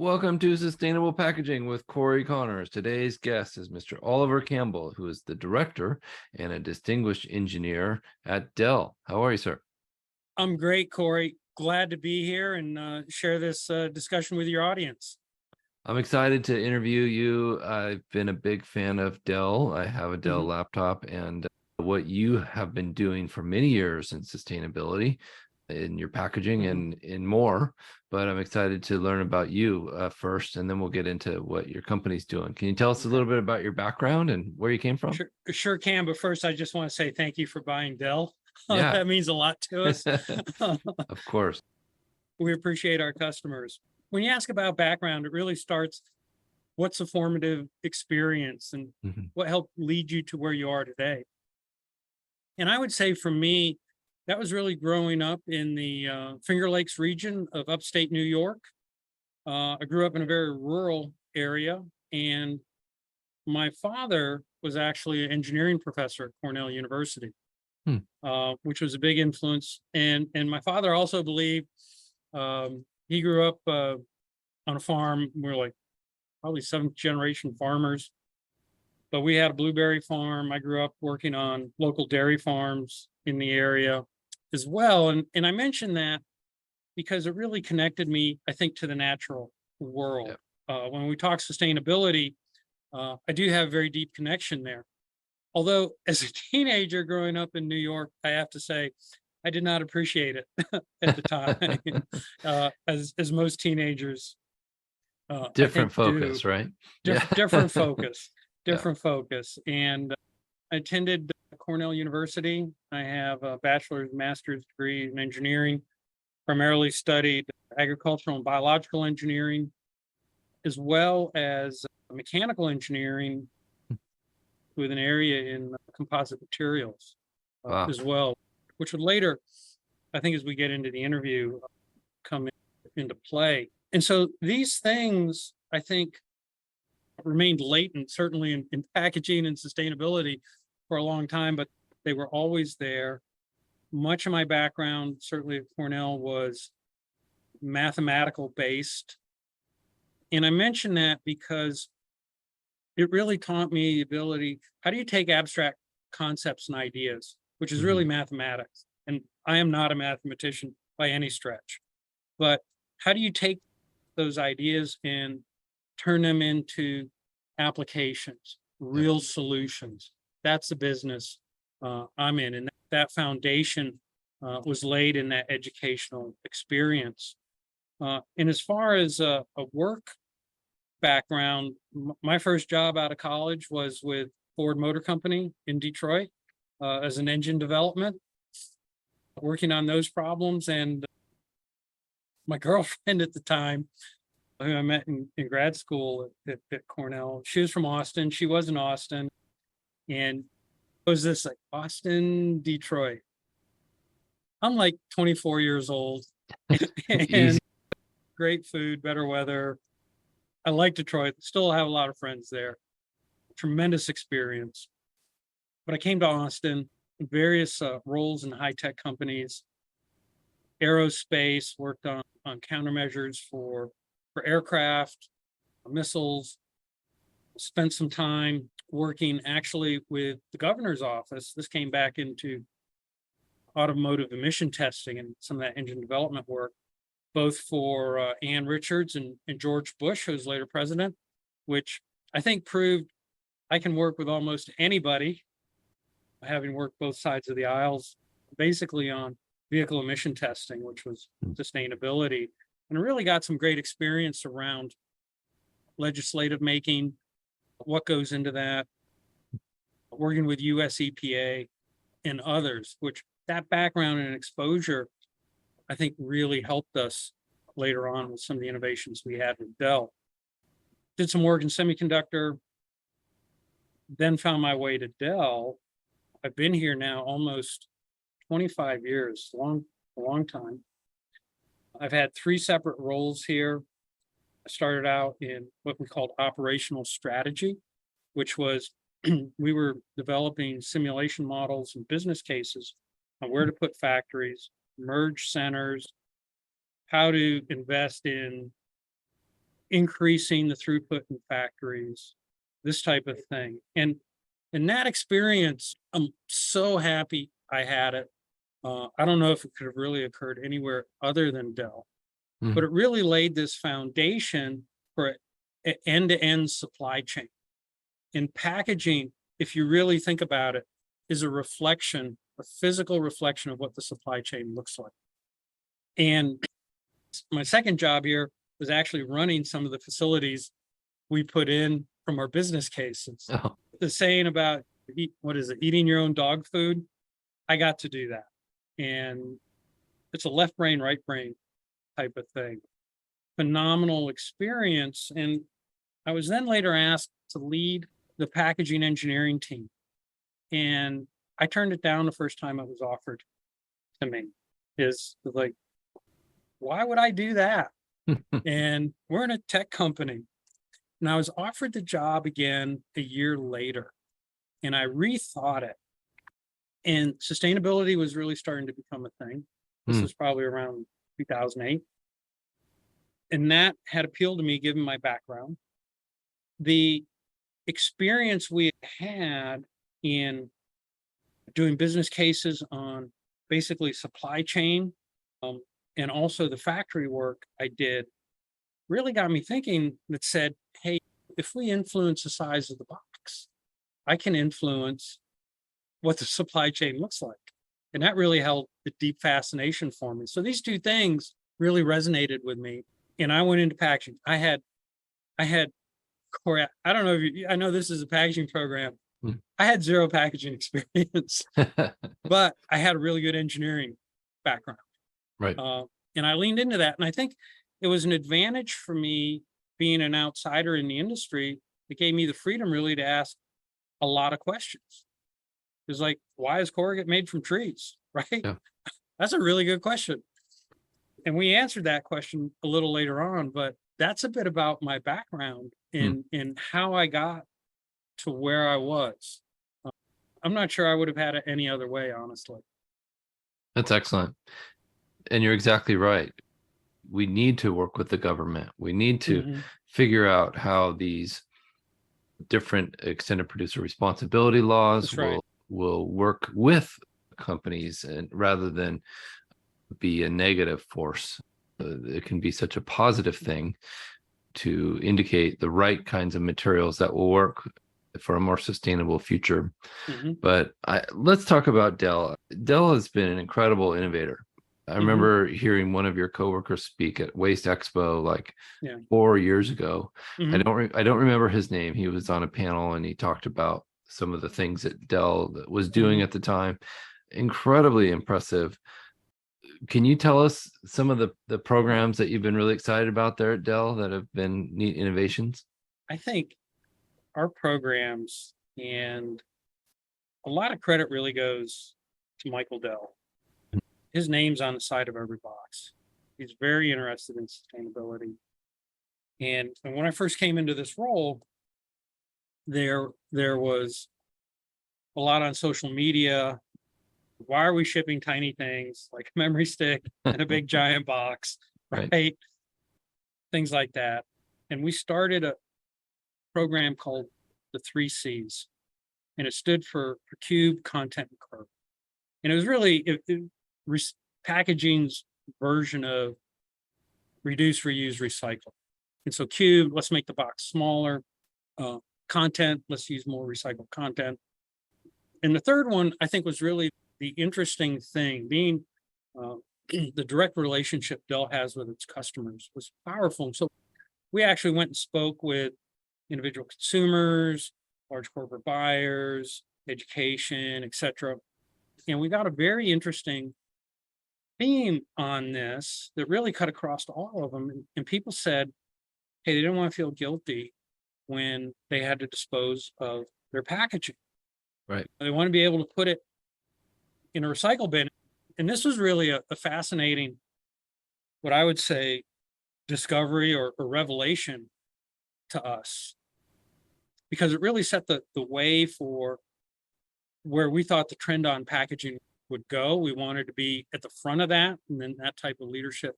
Welcome to Sustainable Packaging with Corey Connors. Today's guest is Mr. Oliver Campbell, who is the director and a distinguished engineer at Dell. How are you, sir? I'm great, Corey. Glad to be here and share this discussion with your audience. I'm excited to interview you. I've been a big fan of Dell. I have a Dell laptop, and what you have been doing for many years in sustainability in your packaging and in more. But I'm excited to learn about you first, and then we'll get into what your company's doing. Can you tell us a little bit about your background and where you came from? Sure can. But first, I just want to say thank you for buying Dell. Yeah. That means a lot to us. Of course. We appreciate our customers. When you ask about background, it really starts, what's a formative experience and what helped lead you to where you are today? And I would say for me, that was really growing up in the Finger Lakes region of upstate New York. I grew up in a very rural area, and my father was actually an engineering professor at Cornell University, which was a big influence. And my father also believed, he grew up on a farm. We're like probably seventh generation farmers, but we had a blueberry farm. I grew up working on local dairy farms in the area as well. And I mentioned that because it really connected me, I think, to the natural world. When we talk sustainability, I do have a very deep connection there. Although as a teenager growing up in New York, I have to say, I did not appreciate it at the time, as most teenagers Different focus, right? Different focus. And I attended Cornell University. I have a bachelor's, master's degree in engineering, primarily studied agricultural and biological engineering, as well as mechanical engineering with an area in composite materials as well, which would later, I think as we get into the interview, come into play. And so these things, I think, remained latent, certainly in packaging and sustainability for a long time, but they were always there. Much of my background, certainly at Cornell, was mathematical based. And I mention that because it really taught me the ability, how do you take abstract concepts and ideas, which is really mathematics. And I am not a mathematician by any stretch, but how do you take those ideas and turn them into applications, real solutions? That's the business I'm in. And that foundation was laid in that educational experience. And as far as a work background, my first job out of college was with Ford Motor Company in Detroit as an engine development, working on those problems. And my girlfriend at the time, who I met in grad school at Cornell, she was from Austin. She was in Austin. And it was this like Austin, Detroit. I'm like 24 years old and great food, better weather. I like Detroit, still have a lot of friends there. Tremendous experience. But I came to Austin, various roles in high-tech companies, aerospace, worked on countermeasures for aircraft, missiles, spent some time working actually with the governor's office. This came back into automotive emission testing and some of that engine development work, both for Ann Richards and George Bush, who was later president, which I think proved I can work with almost anybody, having worked both sides of the aisles, basically on vehicle emission testing, which was sustainability. And I really got some great experience around legislative making, what goes into that, working with US EPA and others, which that background and exposure, I think, really helped us later on with some of the innovations we had with Dell. Did some work in semiconductor, then found my way to Dell. I've been here now almost 25 years, a long time. I've had 3 separate roles here. I started out in what we called operational strategy, which was we were developing simulation models and business cases on where to put factories, merge centers, how to invest in increasing the throughput in factories, this type of thing. And in that experience, I'm so happy I had it. I don't know if it could have really occurred anywhere other than Dell, but Mhm. it really laid this foundation for an end-to-end supply chain. And packaging, if you really think about it, is a reflection, a physical reflection of what the supply chain looks like. And my second job here was actually running some of the facilities we put in from our business cases. Oh, The saying about eating your own dog food, I got to do that. And it's a left brain, right brain type of thing. Phenomenal experience. And I was then later asked to lead the packaging engineering team. And I turned it down the first time it was offered to me. Is like, why would I do that? And we're in a tech company. And I was offered the job again a year later. And I rethought it. And sustainability was really starting to become a thing. This Hmm. was probably around 2008. And that had appealed to me given my background. The experience we had in doing business cases on basically supply chain, and also the factory work I did really got me thinking that said, hey, if we influence the size of the box, I can influence what the supply chain looks like. And that really held a deep fascination for me. So these two things really resonated with me. And I went into packaging. I had I don't know if you, I know this is a packaging program. Mm. I had zero packaging experience, but I had a really good engineering background. Right. And I leaned into that. And I think it was an advantage for me being an outsider in the industry. It gave me the freedom really to ask a lot of questions. It's like, why is corrugate made from trees? Right? Yeah. That's a really good question. And we answered that question a little later on, but that's a bit about my background Hmm. in how I got to where I was. I'm not sure I would have had it any other way, honestly. That's excellent. And you're exactly right. We need to work with the government. We need to Mhm. figure out how these different extended producer responsibility laws That's right. will work with companies, and rather than be a negative force. It can be such a positive thing to indicate the right kinds of materials that will work for a more sustainable future. Mhm. But let's talk about Dell. Dell has been an incredible innovator. I Mhm. remember hearing one of your coworkers speak at Waste Expo like Yeah. 4 years ago. Mhm. I don't remember his name. He was on a panel and he talked about some of the things that Dell was doing Mhm. at the time. Incredibly impressive. Can you tell us some of the programs that you've been really excited about there at Dell that have been neat innovations? I think our programs and a lot of credit really goes to Michael Dell. His name's on the side of every box. He's very interested in sustainability. And when I first came into this role, there was a lot on social media. Why are we shipping tiny things like a memory stick and a big giant box, Right. right? Things like that. And we started a program called the 3Cs, and it stood for cube, content, and curve. And it was really packaging's version of reduce, reuse, recycle. And so cube, let's make the box smaller. Uh, Content, let's use more recycled content. And the third one, I think, was really the interesting thing, being uh, the direct relationship Dell has with its customers was powerful. And so we actually went and spoke with individual consumers, large corporate buyers, education, etc. And we got a very interesting theme on this that really cut across to all of them. And people said, hey, they didn't want to feel guilty when they had to dispose of their packaging. Right. They want to be able to put it in a recycle bin. And this was really a fascinating, what I would say, discovery or revelation to us, because it really set the way for where we thought the trend on packaging would go. We wanted to be at the front of that and then that type of leadership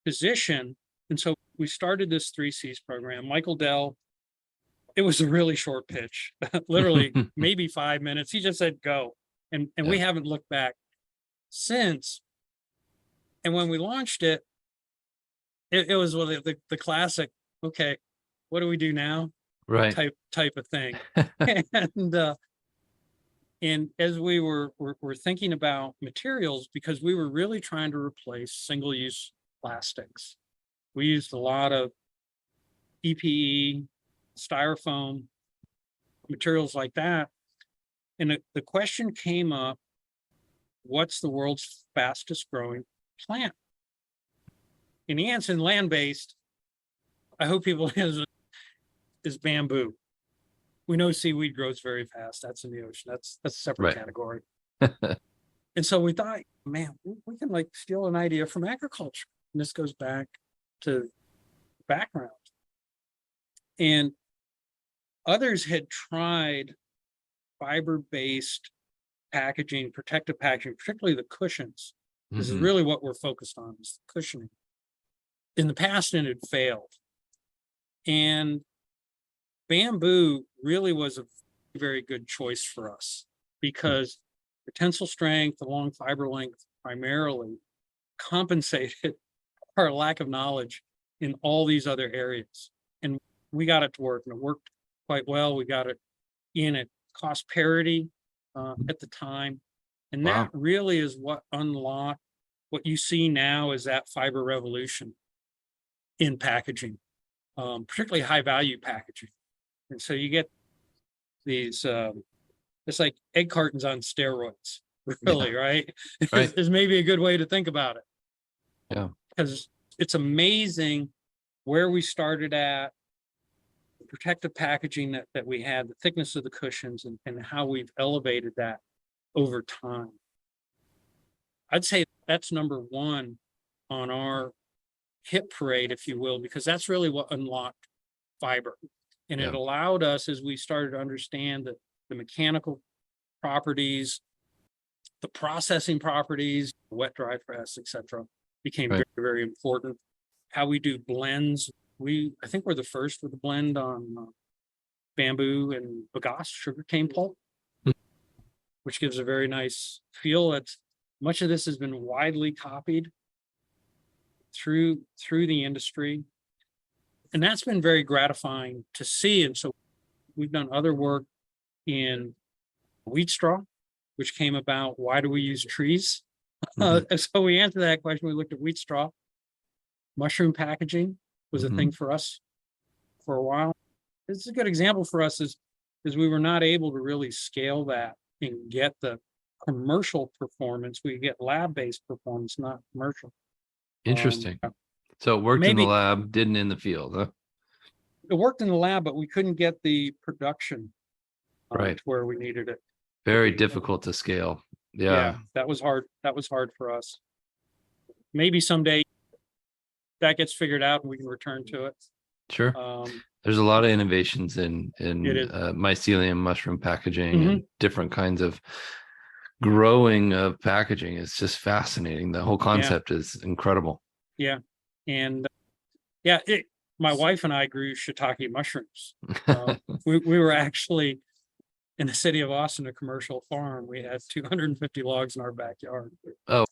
position. And so we started this 3Cs program. Michael Dell, it was a really short pitch, literally maybe 5 minutes. He just said, go. And we Yeah. haven't looked back since. And when we launched it, it was one of the classic, okay, what do we do now? Right. Type of thing. And as we were thinking about materials, because we were really trying to replace single-use plastics. We used a lot of EPE, styrofoam, materials like that. And the question came up, what's the world's fastest growing plant? And the answer in land-based, I hope people is bamboo. We know seaweed grows very fast. That's in the ocean. That's a separate Right. category. And so we thought, man, we can like steal an idea from agriculture. And this goes back to background. And others had tried fiber-based packaging, protective packaging, particularly the cushions. This is really what we're focused on, is the cushioning. In the past, and it failed. And bamboo really was a very good choice for us because the tensile strength, the long fiber length primarily compensated our lack of knowledge in all these other areas. And we got it to work, and it worked quite well. We got it in at cost parity at the time. And that really is what unlocked what you see now is that fiber revolution in packaging, particularly high value packaging. And so you get these, it's like egg cartons on steroids, really, right? Right. Is maybe a good way to think about it. Yeah. Because it's amazing where we started at, the protective packaging that we had, the thickness of the cushions, and how we've elevated that over time. I'd say that's number one on our hit parade, if you will, because that's really what unlocked fiber. And it allowed us, as we started to understand the mechanical properties, the processing properties, wet, dry press, etc., became very, very important. How we do blends. I think we're the first with a blend on bamboo and bagasse sugarcane pulp, which gives a very nice feel. Much of this has been widely copied through the industry. And that's been very gratifying to see. And so we've done other work in wheat straw, which came about, why do we use trees? So we answered that question. We looked at wheat straw. Mushroom packaging was a thing for us for a while. This is a good example for us is we were not able to really scale that and get the commercial performance. We get lab-based performance, not commercial. Interesting. So it worked in the lab, didn't in the field, huh? It worked in the lab, but we couldn't get the production to where we needed it. Very difficult to scale. Yeah. That was hard. That was hard for us. Maybe someday that gets figured out and we can return to it. Sure. There's a lot of innovations in mycelium mushroom packaging and different kinds of growing of packaging. It's just fascinating. The whole concept is incredible. Yeah. And my wife and I grew shiitake mushrooms. We were actually in the city of Austin, a commercial farm. We had 250 logs in our backyard. Oh.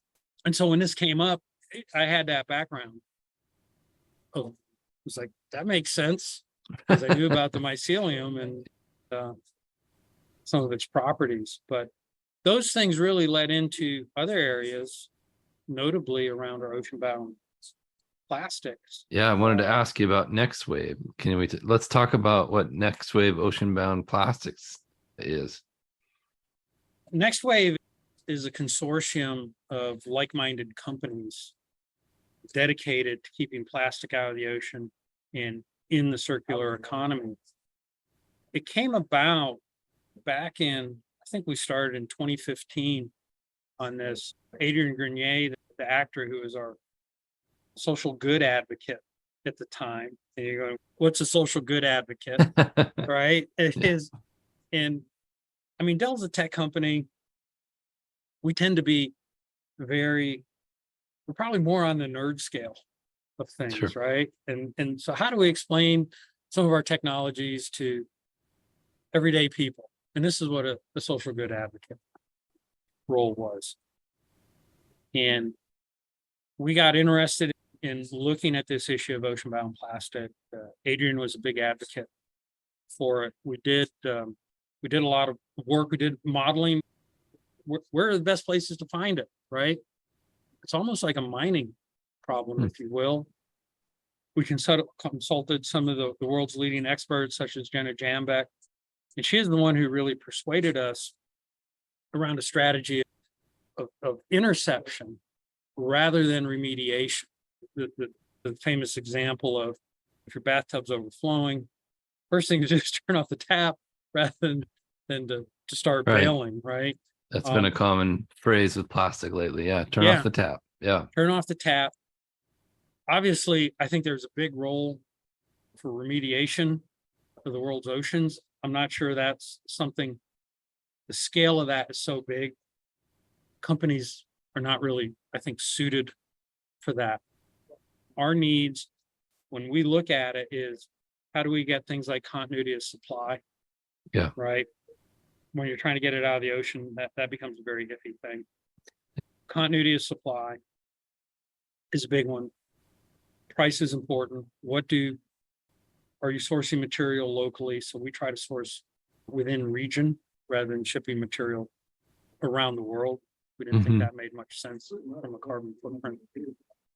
And so when this came up, I had that background. Oh, it was like, that makes sense. Because I knew about the mycelium and some of its properties. But those things really led into other areas, notably around our ocean-bound plastics. Yeah, I wanted to ask you about Next Wave. Let's talk about what Next Wave ocean-bound plastics is. Next Wave is a consortium of like-minded companies dedicated to keeping plastic out of the ocean and in the circular economy. It came about back in, I think we started in 2015 on this. Adrian Grenier, the actor who was our social good advocate at the time. And you're going, what's a social good advocate? Right? It is. And I mean, Dell's a tech company. We tend to be we're probably more on the nerd scale, of Sure. things, right? And so how do we explain some of our technologies to everyday people? And this is what a social good advocate role was. And we got interested in looking at this issue of ocean-bound plastic. Adrian was a big advocate for it. We did a lot of work. We did modeling. Where are the best places to find it? Right? It's almost like a mining problem, Hmm. if you will. We consulted some of the world's leading experts, such as Jenna Jambeck, and she is the one who really persuaded us around a strategy of interception rather than remediation. The famous example of, if your bathtub's overflowing, first thing to do is turn off the tap rather than to start Right. bailing, right? That's been a common phrase with plastic lately. Yeah. Turn off Yeah, the tap. Yeah. turn off the tap. Obviously, I think there's a big role for remediation of the world's oceans. I'm not sure that's something, the scale of that is so big. Companies are not really, I think, suited for that. Our needs, when we look at it, is how do we get things like continuity of supply, Yeah. right? When you're trying to get it out of the ocean, that becomes a very iffy thing. Continuity of supply is a big one. Price is important. Are you sourcing material locally? So we try to source within region rather than shipping material around the world. We didn't think Hmm. that made much sense from a carbon footprint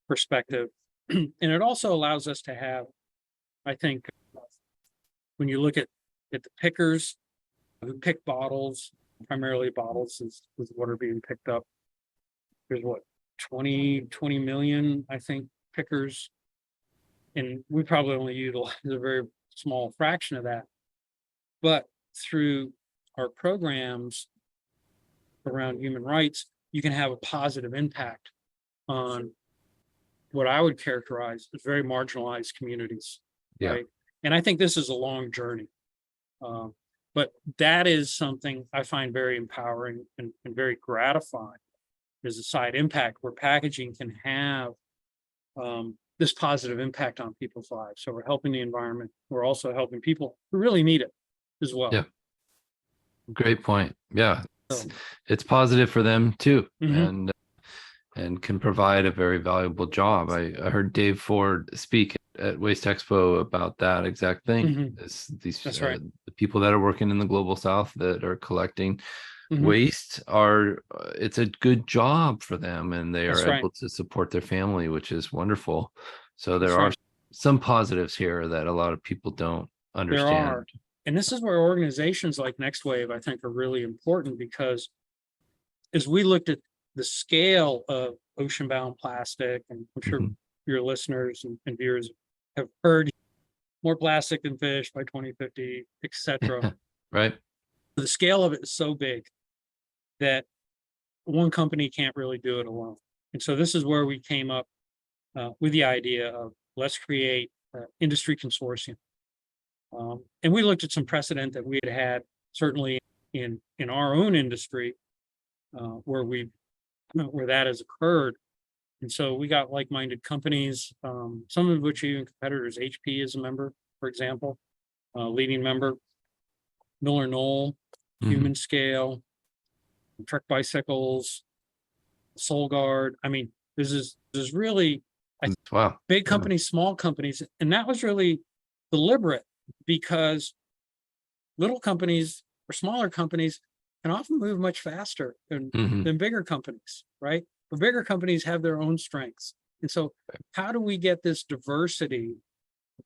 perspective. And it also allows us to have, I think, when you look at the pickers who pick bottles, primarily bottles is what are being picked up. There's what, 20 million, I think, pickers. And we probably only utilize a very small fraction of that. But through our programs around human rights, you can have a positive impact on what I would characterize as very marginalized communities, Yeah. right? And I think this is a long journey. But that is something I find very empowering and very gratifying, is a side impact where packaging can have this positive impact on people's lives. So we're helping the environment. We're also helping people who really need it as well. Yeah. Great point. Yeah. So, It's positive for them too. mhm, And can provide a very valuable job. I heard Dave Ford speak at Waste Expo about that exact thing. mhm, These that's right. the people that are working in the global south that are collecting Mhm, waste are it's a good job for them, and they are that's right. able to support their family, which is wonderful. So That's there are right. some positives here that a lot of people don't There understand. are. And this is where organizations like Next Wave, I think, are really important, because as we looked at the scale of ocean-bound plastic, and I'm sure Mhm. your listeners and viewers have heard more plastic than fish by 2050, et cetera. Right. The scale of it is so big that one company can't really do it alone. And so this is where we came up with the idea of, let's create industry consortium. And we looked at some precedent that we had certainly in our own industry, where that has occurred. And so we got like-minded companies, some of which are even competitors. HP is a member, for example, leading member. Miller Knoll, Mhm. Human Scale, Trek Bicycles, Soul Guard. I mean, this is really, I think, Wow. big Yeah. companies, small companies, and that was really deliberate, because little companies or smaller companies can often move much faster Mhm. than bigger companies, right? But bigger companies have their own strengths. And so how do we get this diversity,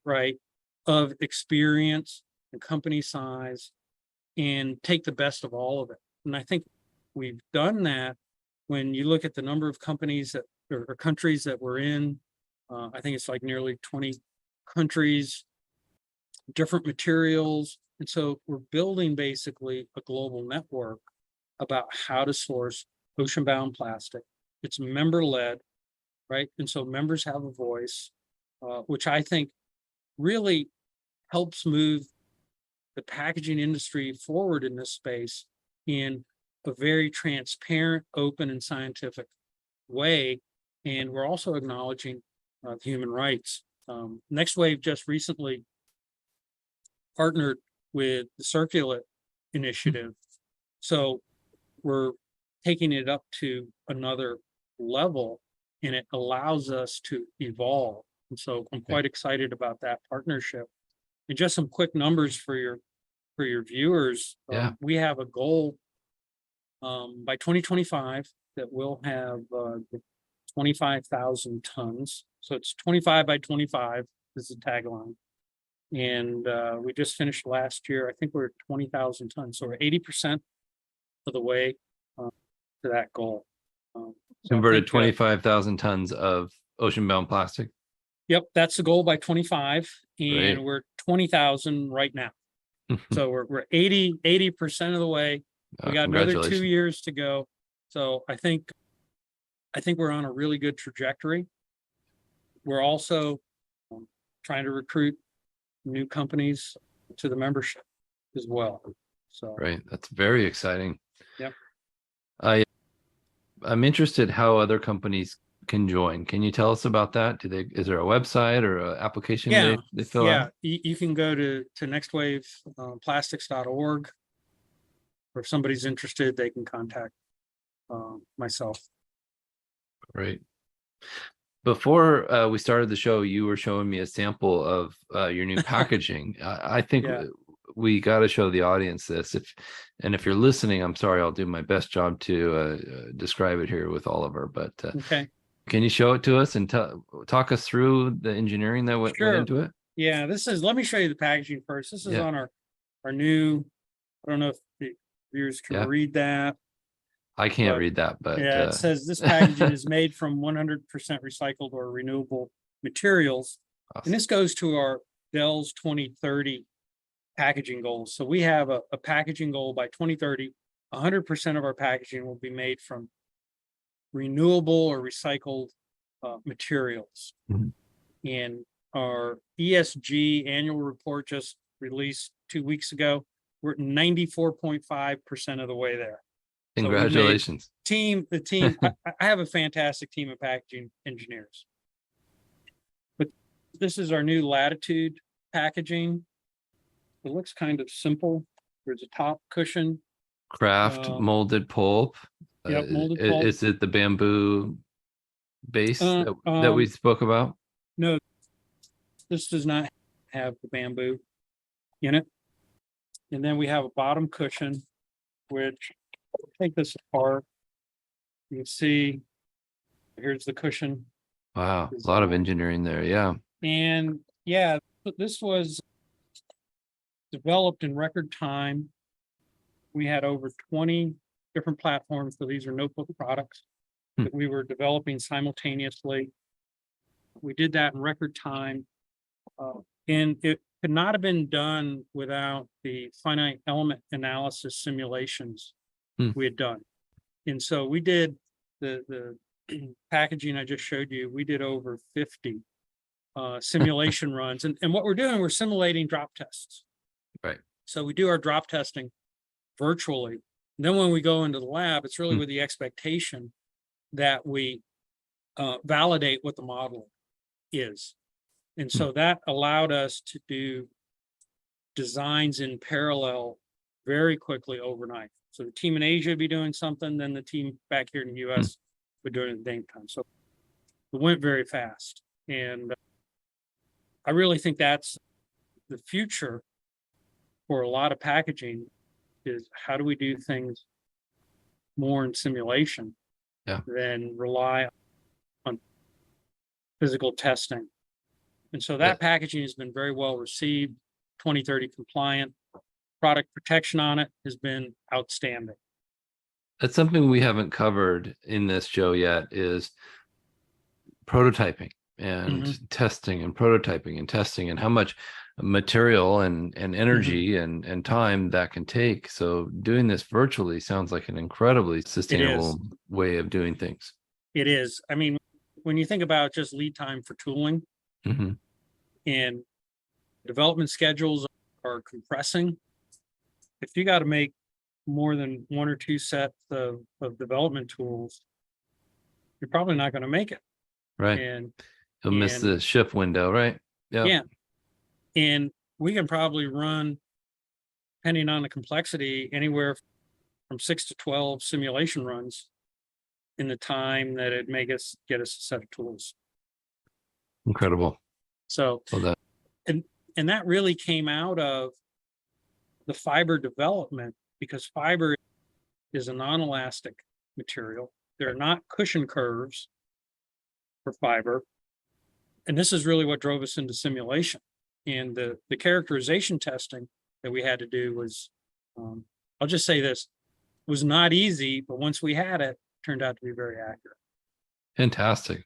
right, of experience and company size, and take the best of all of it? And I think we've done that. When you look at the number of companies that or countries that we're in, I think it's like nearly 20 countries, different materials. And so we're building basically a global network about how to source ocean-bound plastic. It's member-led, right? And so members have a voice, which I think really helps move the packaging industry forward in this space in a very transparent, open, and scientific way. And we're also acknowledging human rights. Next Wave just recently partnered with the Circulate Initiative. So we're taking it up to another level, and it allows us to evolve. And so I'm quite excited about that partnership. And just some quick numbers for your viewers. Yeah. We have a goal by 2025 that we'll have 25,000 tons. So it's 25 by 25 is the tagline. And we just finished last year. I think we're at 20,000 tons. So we're 80% of the way to that goal. So I Converted think, 25,000 tons of ocean-bound plastic. Yep, that's the goal by 25, and Great. we're 20,000 right now. So we're 80% of the way. We got another 2 Congratulations. years to go. So I think we're on a really good trajectory. We're also trying to recruit new companies to the membership as well. So Right. That's very exciting. Yep. I'm interested how other companies can join. Can you tell us about that? Is there a website or an application they fill out? You can go to nextwaveplastics.org, or if somebody's interested, they can contact myself. Right. Before we started the show, you were showing me a sample of your new packaging. I think we got to show the audience this. If you're listening, I'm sorry, I'll do my best job to describe it here with Oliver. But Okay. Can you show it to us and talk us through the engineering that went into it? Yeah, let me show you the packaging first. This is on our new, I don't know if the viewers can read that. I can't read that, but it says this packaging is made from 100% recycled or renewable materials. Awesome. And this goes to our Dell's 2030 packaging goals. So we have a packaging goal by 2030, 100% of our packaging will be made from renewable or recycled materials. Mm-hmm. And our ESG annual report just released 2 weeks ago. We're at 94.5% of the way there. Congratulations. So the team, I have a fantastic team of packaging engineers. But this is our new Latitude packaging. It looks kind of simple. There's a top cushion. Craft molded pulp. Yep, molded pulp. Is it the bamboo base that we spoke about? No, this does not have the bamboo in it. And then we have a bottom cushion, which I'll take this apart. You can see here's the cushion. Wow, a lot of engineering there. Yeah. And yeah, this was developed in record time. We had over 20 different platforms. So these are notebook products that we were developing simultaneously. We did that in record time. And it could not have been done without the finite element analysis simulations we had done. And so we did the packaging I just showed you, we did over 50 simulation runs. And what we're doing, we're simulating drop tests. Right. So we do our drop testing virtually. And then when we go into the lab, it's really with the expectation that we validate what the model is. And so that allowed us to do designs in parallel very quickly overnight. So the team in Asia would be doing something, then the team back here in the US would do it at the same time. So it went very fast. And I really think that's the future for a lot of packaging, is how do we do things more in simulation than rely on physical testing. And so that packaging has been very well received, 2030 compliant. Product protection on it has been outstanding. That's something we haven't covered in this show yet, is prototyping and testing and prototyping and testing, and how much material and energy and time that can take. So doing this virtually sounds like an incredibly sustainable way of doing things. It is. I mean, when you think about just lead time for tooling and development schedules are compressing, if you got to make more than one or two sets of development tools, you're probably not going to make it. Right. And You'll miss And the shift window, right? Yep. yeah, and we can probably run, depending on the complexity, anywhere from 6 to 12 simulation runs in the time that it make us get us a set of tools. Incredible. So, Well done. and that really came out of the fiber development, because fiber is a non-elastic material. There are not cushion curves for fiber. And this is really what drove us into simulation. And the characterization testing that we had to do was, I'll just say this, was not easy, but once we had it, turned out to be very accurate. Fantastic.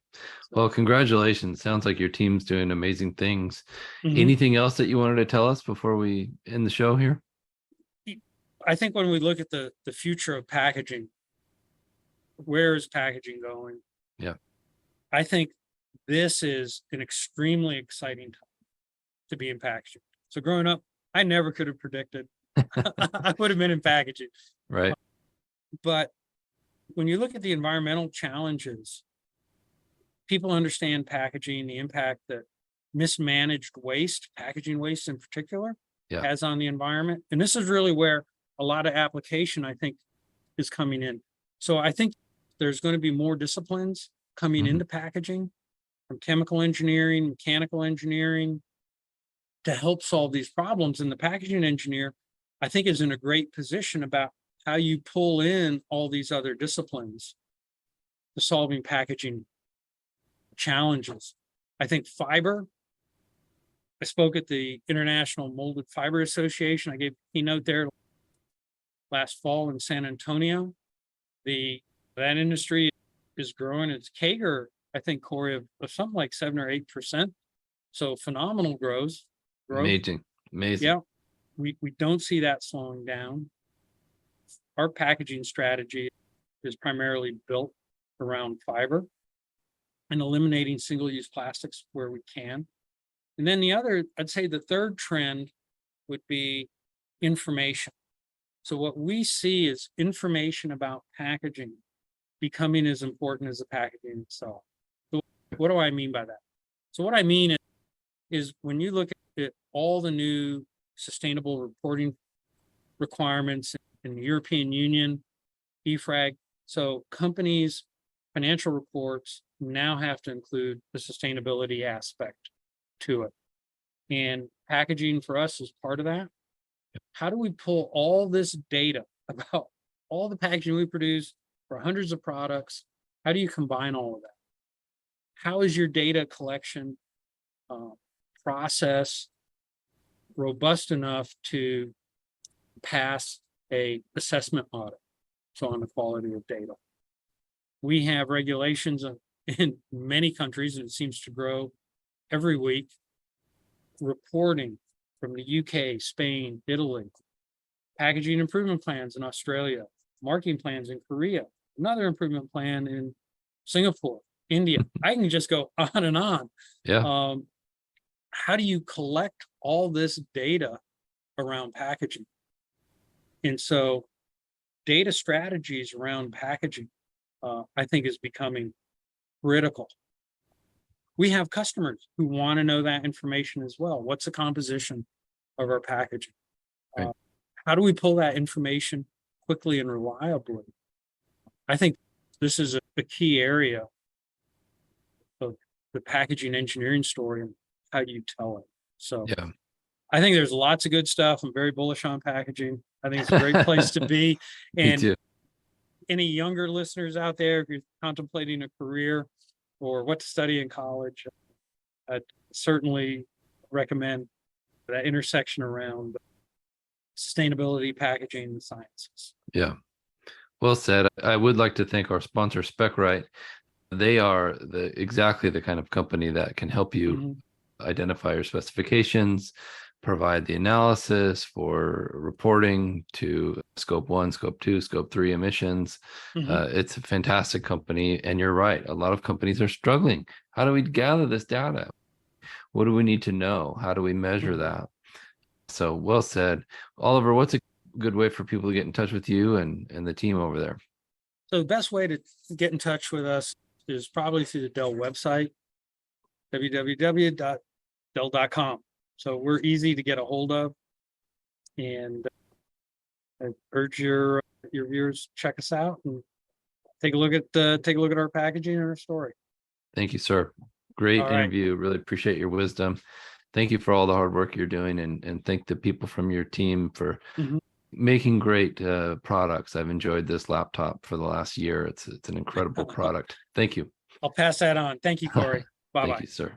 Well, congratulations. Sounds like your team's doing amazing things. Mhm. Anything else that you wanted to tell us before we end the show here? I think when we look at the future of packaging, where is packaging going? Yeah. I think this is an extremely exciting time to be in packaging. So growing up, I never could have predicted I would have been in packaging. Right. But when you look at the environmental challenges, people understand packaging, the impact that mismanaged waste, packaging waste in particular, Yeah. has on the environment. And this is really where a lot of application, I think, is coming in. So I think there's going to be more disciplines coming into packaging, from chemical engineering, mechanical engineering, to help solve these problems. And the packaging engineer, I think, is in a great position about how you pull in all these other disciplines to solving packaging challenges. I think fiber, I spoke at the International Molded Fiber Association. I gave a keynote there last fall in San Antonio. That industry is growing. Its CAGR, I think, Corey, of something like 7 or 8%. So phenomenal growth. Amazing. Amazing. Yeah. We don't see that slowing down. Our packaging strategy is primarily built around fiber and eliminating single-use plastics where we can. And then I'd say the third trend would be information. So what we see is information about packaging becoming as important as the packaging itself. So what do I mean by that? So what I mean is when you look at all the new sustainable reporting requirements in the European Union, EFRAG, so companies' financial reports now have to include the sustainability aspect to it. And packaging for us is part of that. How do we pull all this data about all the packaging we produce for hundreds of products? How do you combine all of that? How is your data collection process robust enough to pass a assessment audit, so on the quality of data? We have regulations in many countries, and it seems to grow every week, reporting from the UK, Spain, Italy, packaging improvement plans in Australia, marking plans in Korea, another improvement plan in Singapore, India. I can just go on and on. Yeah. How do you collect all this data around packaging? And so data strategies around packaging, I think, is becoming critical. We have customers who want to know that information as well. What's the composition of our packaging? Right. How do we pull that information quickly and reliably? I think this is a key area of the packaging engineering story and how you tell it. So Yeah. I think there's lots of good stuff. I'm very bullish on packaging. I think it's a great place to be. Me And too. any younger listeners out there, if you're contemplating a career or what to study in college, I'd certainly recommend that intersection around sustainability, packaging, and sciences. Yeah. Well said. I would like to thank our sponsor, SpecRite. They are exactly the kind of company that can help you identify your specifications, provide the analysis for reporting to scope 1, scope 2, scope 3 emissions. It's a fantastic company. And you're right. A lot of companies are struggling. How do we gather this data? What do we need to know? How do we measure that? So well said. Oliver, what's a good way for people to get in touch with you and the team over there? So the best way to get in touch with us is probably through the Dell website. www.dell.com. So we're easy to get a hold of, and I urge your viewers check us out and take a look at our packaging and our story. Thank you, sir. Great All right. interview. Really appreciate your wisdom. Thank you for all the hard work you're doing, and thank the people from your team for making great products. I've enjoyed this laptop for the last year. It's an incredible product. Thank you. I'll pass that on. Thank you, Corey. Bye-bye. Thank you, sir.